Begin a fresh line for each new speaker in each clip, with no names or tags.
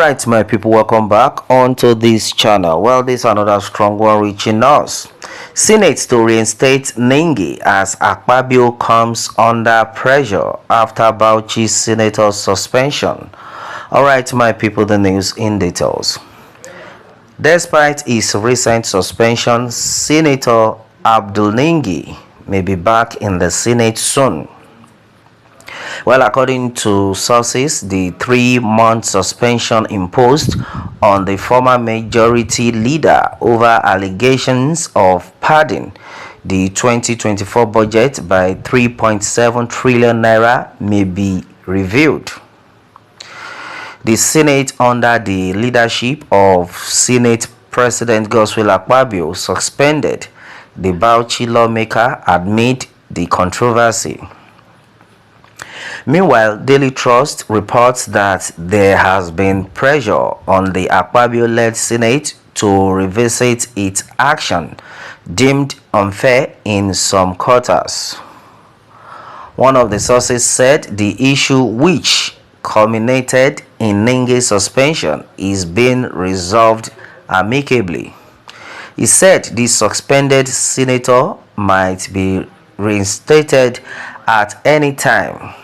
Alright, my people, welcome back onto this channel. Well, this is another strong one reaching us. Senate to reinstate Ninge as Akpabio comes under pressure after Bauchi's senator's suspension. Alright, my people, the news in details. Despite his recent suspension, Senator Abdul Ninge may be back in the Senate soon. Well, according to sources, the 3-month suspension imposed on the former majority leader over allegations of padding the 2024 budget by 3.7 trillion naira may be reviewed. The Senate, under the leadership of Senate President Akpabio, suspended the Bauchi lawmaker amid the controversy. Meanwhile, Daily Trust reports that there has been pressure on the Akpabio-led Senate to revisit its action deemed unfair in some quarters. One of the sources said the issue, which culminated in Ninge's suspension, is being resolved amicably. He said the suspended senator might be reinstated at any time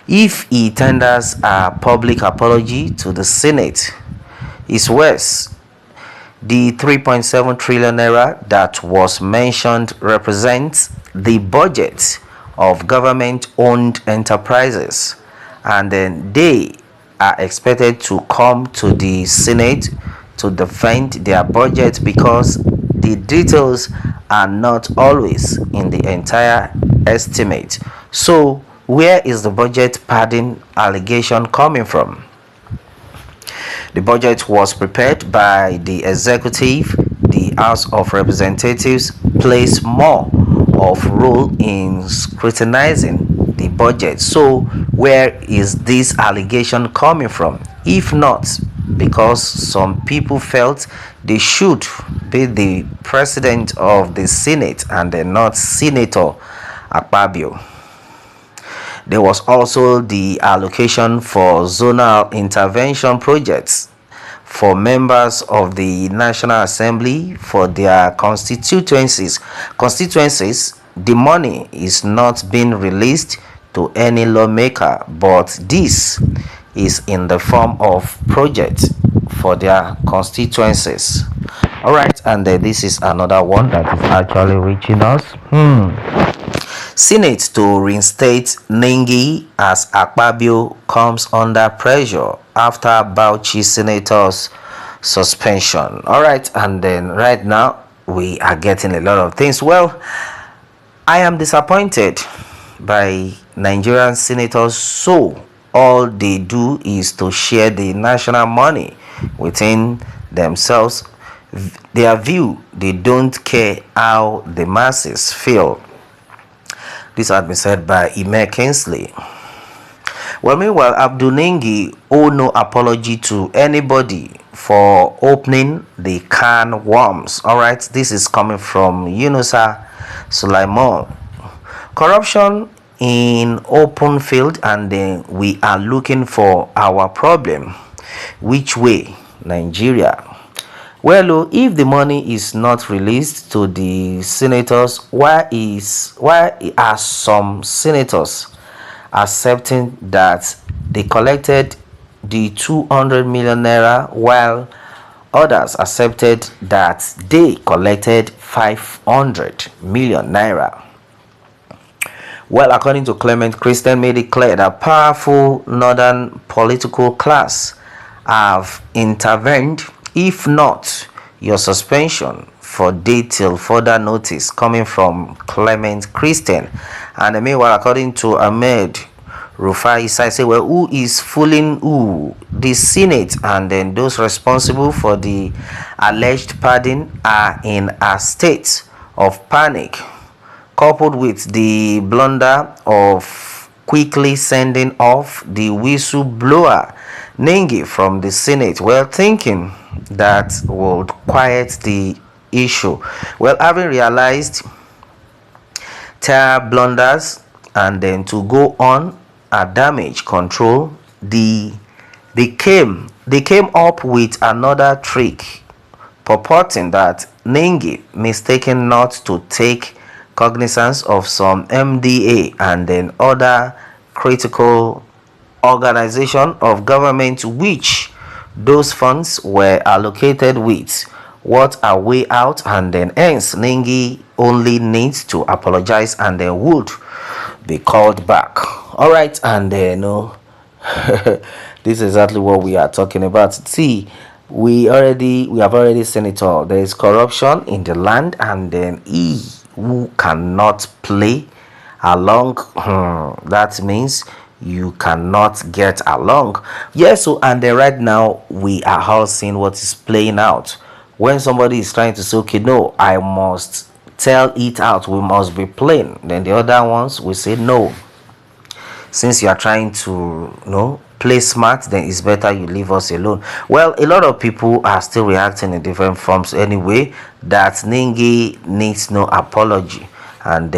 if he tenders a public apology to the Senate. Is worse, the 3.7 trillion naira that was mentioned represents the budget of government-owned enterprises, and then they are expected to come to the Senate to defend their budget because the details are not always in the entire estimate. So where is the budget padding allegation coming from? The budget was prepared by the executive. The House of Representatives plays more of role in scrutinizing the budget. So where is this allegation coming from? If not because some people felt they should be the president of the Senate and then not Senator Akpabio. There was also the allocation for zonal intervention projects for members of the National Assembly for their constituencies. The money is not being released to any lawmaker, but this is in the form of projects for their constituencies. Alright, and this is another one that is actually reaching us. Senate to reinstate Ninge as Akpabio comes under pressure after Bauchi senator's suspension. Alright, and then right now we are getting a lot of things. Well, I am disappointed by Nigerian senators, so all they do is to share the national money within themselves. Their view, they don't care how the masses feel. This had been said by Ime Kingsley. Well, meanwhile, Abdul Ninge owe no apology to anybody for opening the can worms. Alright, this is coming from Yunusa Sulaiman. Corruption in open field, and then we are looking for our problem. Which way? Nigeria. Well, if the money is not released to the senators, why are some senators accepting that they collected the 200 million naira while others accepted that they collected 500 million naira? Well, according to Clement, Christian made it clear that powerful northern political class have intervened. If not, your suspension for day till further notice, coming from Clement Christian. And meanwhile, according to Ahmed Rufai, I say, well, who is fooling who? The Senate and then those responsible for the alleged pardon are in a state of panic, coupled with the blunder of quickly sending off the whistleblower Ninge from the Senate, well, thinking that would quiet the issue. Well, having realized their blunders and then to go on a damage control, they came They came up with another trick purporting that Ninge mistaken not to take cognizance of some MDA and then other critical organization of government which those funds were allocated with what a way out, and then hence Ninge only needs to apologize and then would be called back. All right, and then this is exactly what we are talking about. See, we have already seen it all. There is corruption in the land, and then he who cannot play along, that means you cannot get along. Yes, so and then right now we are all seeing what is playing out. When somebody is trying to say, okay, no, I must tell it out, we must be plain, then the other ones will say no, since you are trying to play smart, then it's better you leave us alone. Well, a lot of people are still reacting in different forms anyway, that Ninge needs no apology, and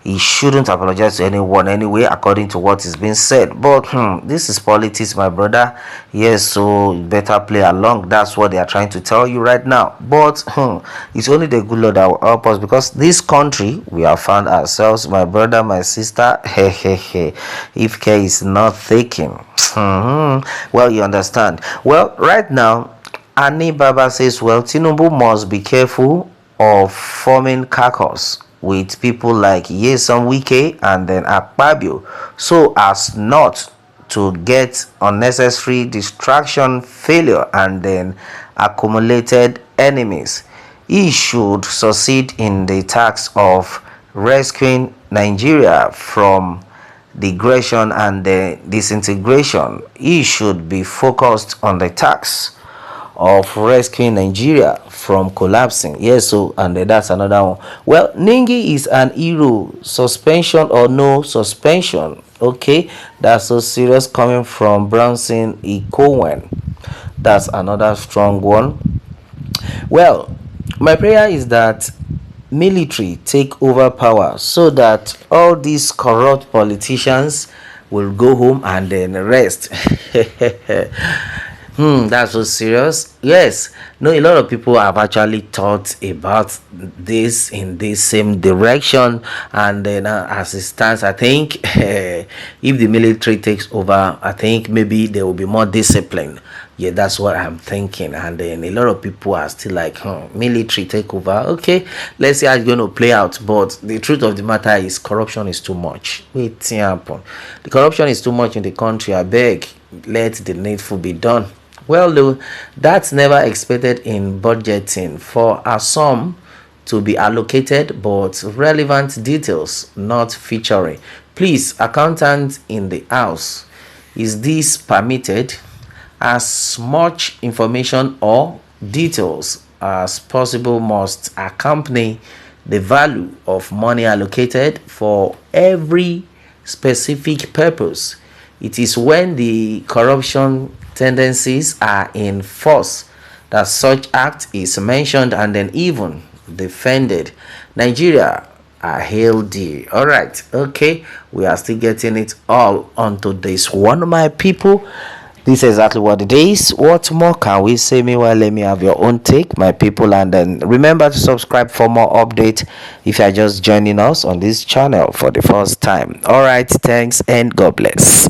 he shouldn't apologize to anyone anyway, according to what is being said. But this is politics, my brother. Yes, so you better play along. That's what they are trying to tell you right now. But it's only the good Lord that will help us, because this country we have found ourselves, my brother, my sister, if care is not taken. Well, you understand. Well, right now Ani Baba says, well, Tinubu must be careful of forming caucus with people like Yesom Wike and then Akpabio, so as not to get unnecessary distraction, failure, and then accumulated enemies. He should succeed in the task of rescuing Nigeria from digression and the disintegration. He should be focused on the task of rescuing Nigeria from collapsing. Yes, so and that's another one. Well, Ninge is an hero. Suspension or no suspension? Okay, that's so serious, coming from Brownson E. Cohen. That's another strong one. Well, my prayer is that military take over power, so that all these corrupt politicians will go home and then rest. That's so serious. Yes, no, a lot of people have actually thought about this in this same direction, and then as it stands, I think if the military takes over, I think maybe there will be more discipline. Yeah, that's what I'm thinking. And then a lot of people are still like, military takeover. Okay, let's see how it's going to play out. But the truth of the matter is, corruption is too much. Wait, happen. The corruption is too much in the country. I beg, let the needful be done. Well, though, that's never expected in budgeting for a sum to be allocated, but relevant details not featuring. Please, accountant in the house, is this permitted? As much information or details as possible must accompany the value of money allocated for every specific purpose. It is when the corruption tendencies are in force that such act is mentioned and then even defended. Nigeria are healthy. All right, okay, we are still getting it all onto this one, my people. This is exactly what it is. What more can we say? Meanwhile, let me have your own take, my people, and then remember to subscribe for more updates if you are just joining us on this channel for the first time. All right, thanks and God bless.